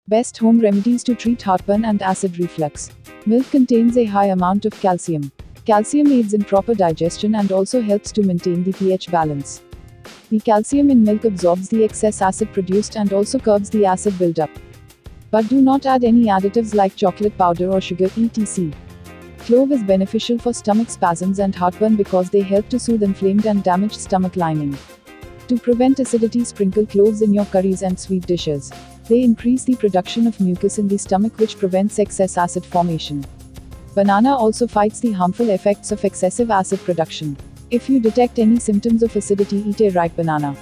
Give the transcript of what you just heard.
Best home remedies to treat heartburn and acid reflux. Milk contains a high amount of calcium. Calcium aids in proper digestion and also helps to maintain the pH balance. The calcium in milk absorbs the excess acid produced and also curbs the acid buildup. But do not add any additives like chocolate powder or sugar, etc. Clove is beneficial for stomach spasms and heartburn because they help to soothe inflamed and damaged stomach lining. To prevent acidity, sprinkle cloves in your curries and sweet dishes. They increase the production of mucus in the stomach, which prevents excess acid formation. Banana also fights the harmful effects of excessive acid production. If you detect any symptoms of acidity, eat a ripe banana.